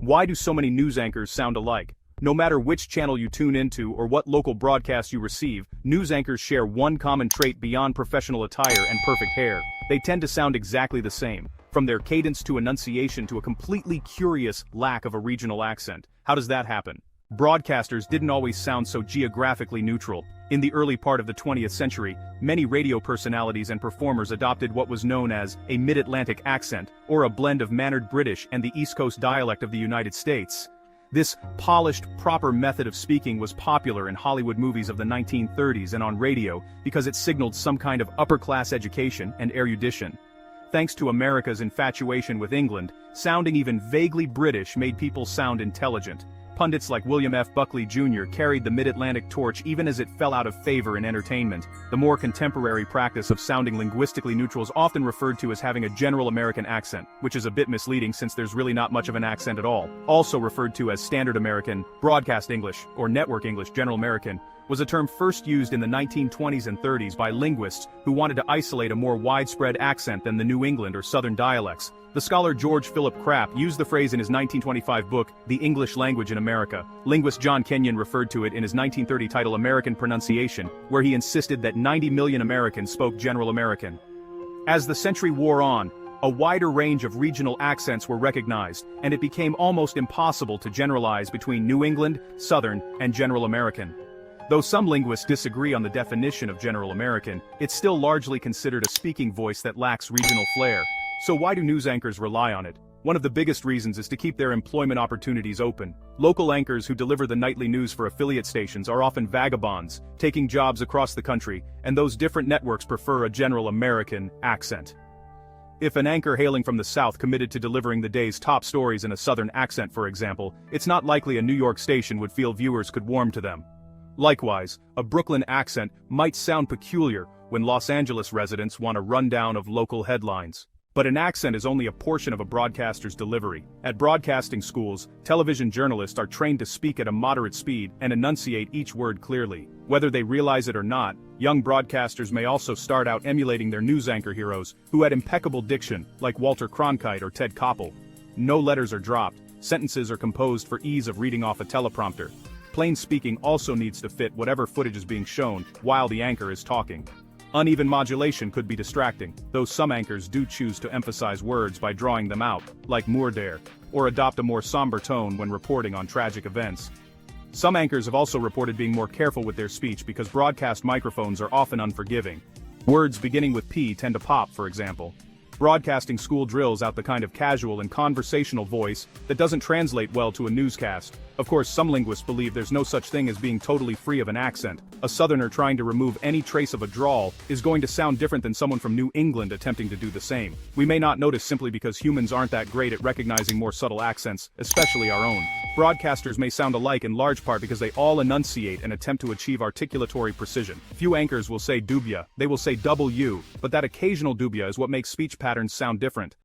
Why do so many news anchors sound alike? No matter which channel you tune into or what local broadcast you receive, news anchors share one common trait beyond professional attire and perfect hair. They tend to sound exactly the same, from their cadence to enunciation to a completely curious lack of a regional accent. How does that happen? Broadcasters didn't always sound so geographically neutral. In the early part of the 20th century, many radio personalities and performers adopted what was known as a mid-Atlantic accent, or a blend of mannered British and the East Coast dialect of the United States. This polished, proper method of speaking was popular in Hollywood movies of the 1930s and on radio because it signaled some kind of upper-class education and erudition. Thanks to America's infatuation with England, sounding even vaguely British made people sound intelligent. Pundits like William F. Buckley Jr. carried the mid-Atlantic torch even as it fell out of favor in entertainment. The more contemporary practice of sounding linguistically neutral is often referred to as having a general American accent, which is a bit misleading since there's really not much of an accent at all. Also referred to as Standard American, Broadcast English, or Network English, General American, was a term first used in the 1920s and 30s by linguists who wanted to isolate a more widespread accent than the New England or Southern dialects. The scholar George Philip Crapp used the phrase in his 1925 book, The English Language in America. Linguist John Kenyon referred to it in his 1930 title American Pronunciation, where he insisted that 90 million Americans spoke General American. As the century wore on, a wider range of regional accents were recognized, and it became almost impossible to generalize between New England, Southern, and General American. Though some linguists disagree on the definition of General American, it's still largely considered a speaking voice that lacks regional flair. So why do news anchors rely on it? One of the biggest reasons is to keep their employment opportunities open. Local anchors who deliver the nightly news for affiliate stations are often vagabonds, taking jobs across the country, and those different networks prefer a General American accent. If an anchor hailing from the South committed to delivering the day's top stories in a Southern accent, for example, it's not likely a New York station would feel viewers could warm to them. Likewise, a Brooklyn accent might sound peculiar when Los Angeles residents want a rundown of local headlines. But an accent is only a portion of a broadcaster's delivery. At broadcasting schools, television journalists are trained to speak at a moderate speed and enunciate each word clearly. Whether they realize it or not, young broadcasters may also start out emulating their news anchor heroes, who had impeccable diction, like Walter Cronkite or Ted Koppel. No letters are dropped, sentences are composed for ease of reading off a teleprompter. Plain speaking also needs to fit whatever footage is being shown while the anchor is talking. Uneven modulation could be distracting, though some anchors do choose to emphasize words by drawing them out, like Moore, or adopt a more somber tone when reporting on tragic events. Some anchors have also reported being more careful with their speech because broadcast microphones are often unforgiving. Words beginning with P tend to pop, for example. Broadcasting school drills out the kind of casual and conversational voice that doesn't translate well to a newscast. Of course, some linguists believe there's no such thing as being totally free of an accent. A Southerner trying to remove any trace of a drawl is going to sound different than someone from New England attempting to do the same. We may not notice simply because humans aren't that great at recognizing more subtle accents, especially our own. Broadcasters may sound alike in large part because they all enunciate and attempt to achieve articulatory precision. Few anchors will say dubia, they will say double U, but that occasional dubia is what makes speech patterns sound different.